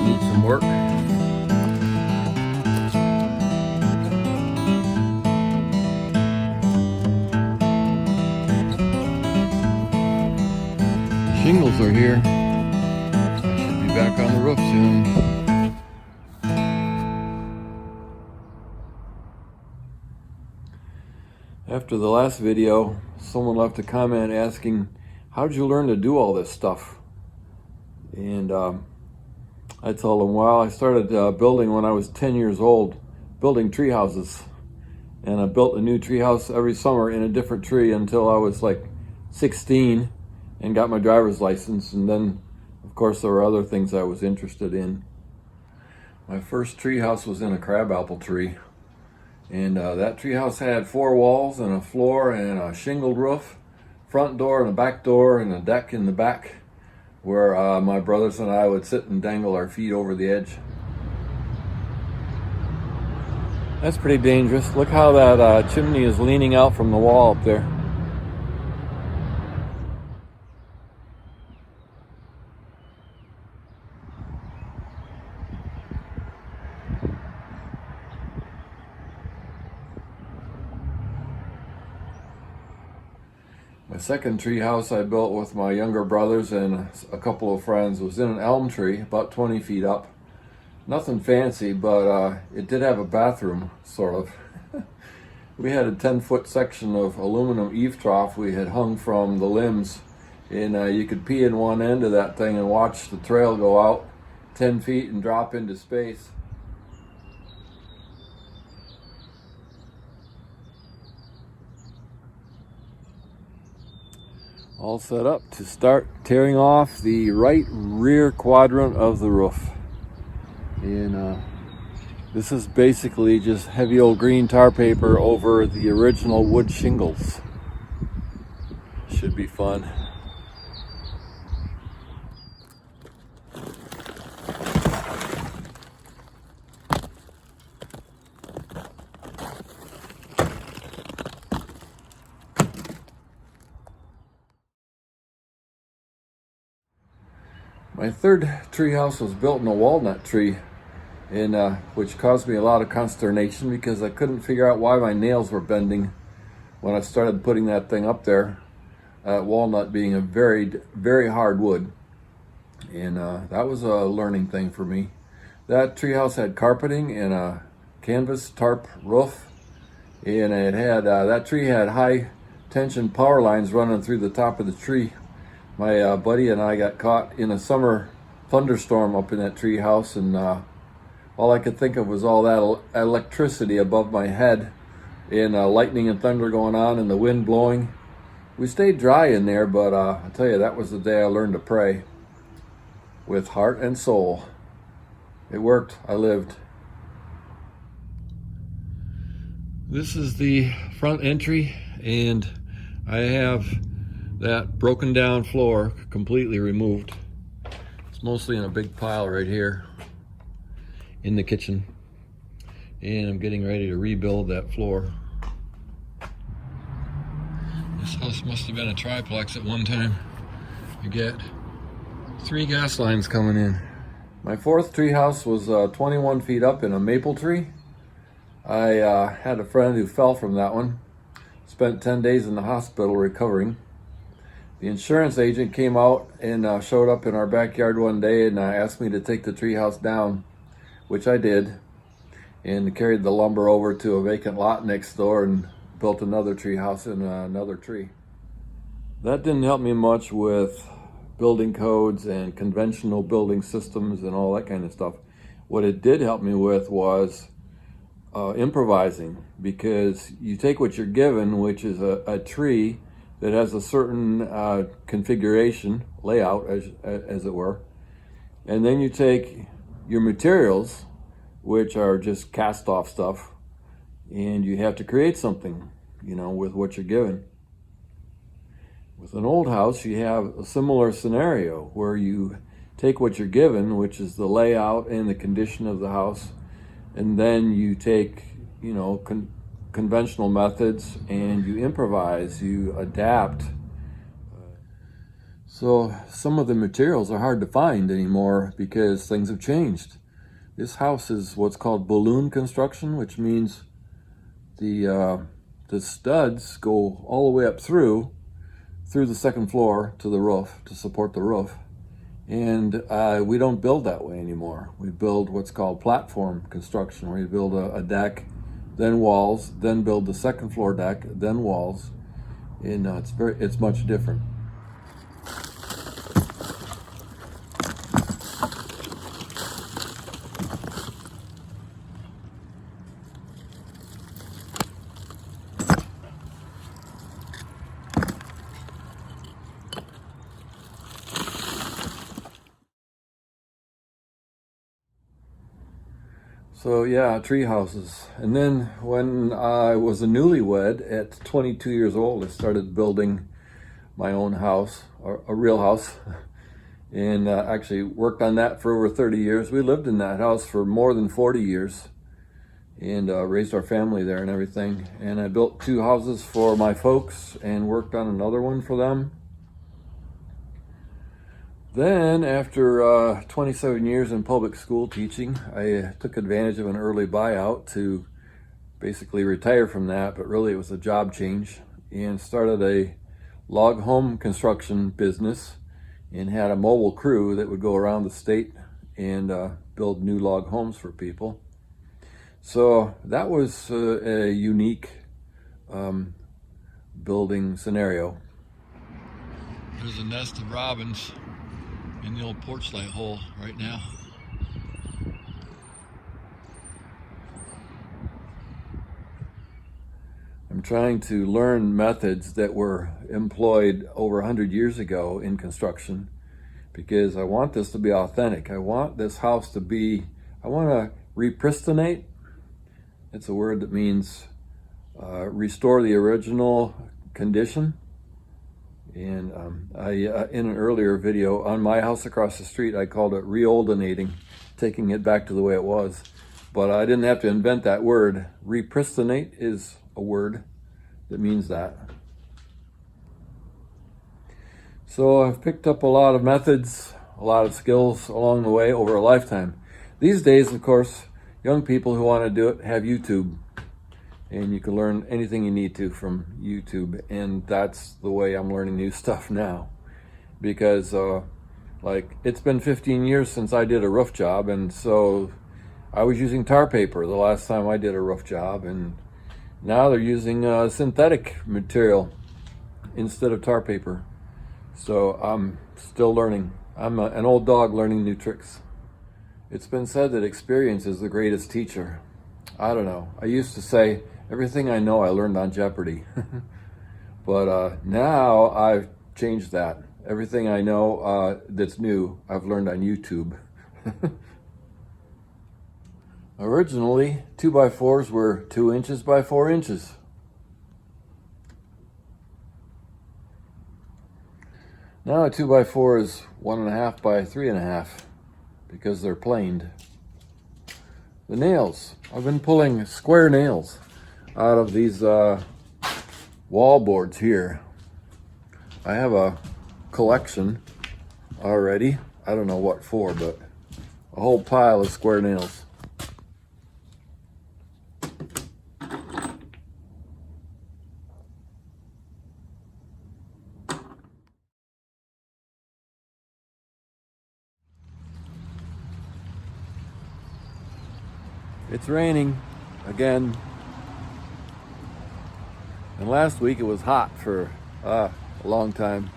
that needs some work. The shingles are here. I should be back on the roof soon. After the last video, someone left a comment asking, how'd you learn to do all this stuff? And I told them, well, I started building when I was 10 years old, building tree houses. And I built a new tree house every summer in a different tree until I was like 16 and got my driver's license. And then, of course, there were other things I was interested in. My first tree house was in a crabapple tree. And that tree house had 4 walls and a floor and a shingled roof, front door and a back door and a deck in the back, where my brothers and I would sit and dangle our feet over the edge. That's pretty dangerous. Look how that chimney is leaning out from the wall up there. My second tree house I built with my younger brothers and a couple of friends was in an elm tree about 20 feet up. Nothing fancy, but it did have a bathroom, sort of. We had a 10-foot section of aluminum eave trough we had hung from the limbs, and you could pee in one end of that thing and watch the trail go out 10 feet and drop into space. All set up to start tearing off the right rear quadrant of the roof. And this is basically just heavy old green tar paper over the original wood shingles. Should be fun. My third tree house was built in a walnut tree, and which caused me a lot of consternation because I couldn't figure out why my nails were bending when I started putting that thing up there. Walnut being a very, very hard wood, and that was a learning thing for me. That tree house had carpeting and a canvas tarp roof, and it had that tree had high tension power lines running through the top of the tree. My buddy and I got caught in a summer thunderstorm up in that tree house, and all I could think of was all that electricity above my head, and lightning and thunder going on and the wind blowing. We stayed dry in there, but I tell you, that was the day I learned to pray with heart and soul. It worked. I lived. This is the front entry, and I have that broken down floor completely removed. It's mostly in a big pile right here in the kitchen, and I'm getting ready to rebuild that floor. This house must have been a triplex at one time. You get 3 gas lines coming in. My fourth tree house was 21 feet up in a maple tree. I had a friend who fell from that one. Spent 10 days in the hospital recovering. The insurance agent came out and showed up in our backyard one day and asked me to take the tree house down, which I did, and carried the lumber over to a vacant lot next door and built another tree house in another tree. That didn't help me much with building codes and conventional building systems and all that kind of stuff. What it did help me with was improvising, because you take what you're given, which is a tree that has a certain configuration, layout as it were, and then you take your materials, which are just cast off stuff, and you have to create something, you know, with what you're given. With an old house, you have a similar scenario where you take what you're given, which is the layout and the condition of the house, and then you take, you know, conventional methods and you improvise, you adapt. So some of the materials are hard to find anymore because things have changed. This house is what's called balloon construction, which means the studs go all the way up through the second floor to the roof to support the roof. And we don't build that way anymore. We build what's called platform construction, where you build a deck, then walls, then build the second floor deck, then walls. And it's much different. So yeah, tree houses. And then when I was a newlywed at 22 years old, I started building my own house, a real house, and actually worked on that for over 30 years. We lived in that house for more than 40 years and raised our family there and everything. And I built 2 houses for my folks and worked on another one for them. Then, after 27 years in public school teaching, I took advantage of an early buyout to basically retire from that, but really it was a job change, and started a log home construction business and had a mobile crew that would go around the state and build new log homes for people. So that was a unique building scenario. There's a nest of robins in the old porch light hole right now. I'm trying to learn methods that were employed over 100 years ago in construction, because I want this to be authentic. I want this house to be, I want to repristinate. It's a word that means restore the original condition. And in an earlier video on my house across the street, I called it reoldinating, taking it back to the way it was. But I didn't have to invent that word. Repristinate is a word that means that. So I've picked up a lot of methods, a lot of skills along the way over a lifetime. These days, of course, young people who want to do it have YouTube. And you can learn anything you need to from YouTube. And that's the way I'm learning new stuff now. Because like, it's been 15 years since I did a roof job. And so I was using tar paper the last time I did a roof job. And now they're using synthetic material instead of tar paper. So I'm still learning. I'm an old dog learning new tricks. It's been said that experience is the greatest teacher. I don't know. I used to say, everything I know I learned on Jeopardy. But now I've changed that. Everything I know that's new, I've learned on YouTube. Originally, 2x4s were 2 inches by 4 inches. Now a 2x4 is 1.5 by 3.5 because they're planed. The nails. I've been pulling square nails out of these wall boards here. I have a collection already. I don't know what for, but a whole pile of square nails. It's raining again. And last week it was hot for a long time.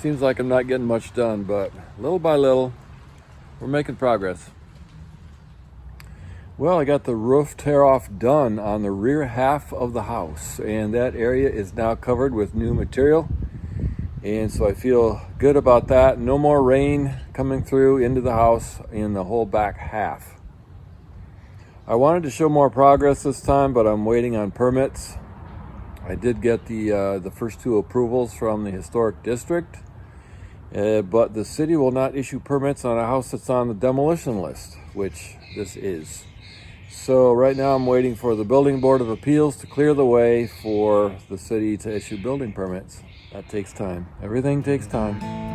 Seems like I'm not getting much done, but little by little, we're making progress. Well, I got the roof tear off done on the rear half of the house, and that area is now covered with new material. And so I feel good about that. No more rain coming through into the house in the whole back half. I wanted to show more progress this time, but I'm waiting on permits. I did get the first 2 approvals from the historic district, but the city will not issue permits on a house that's on the demolition list, which this is. So right now I'm waiting for the Building Board of Appeals to clear the way for the city to issue building permits. That takes time. Everything takes time.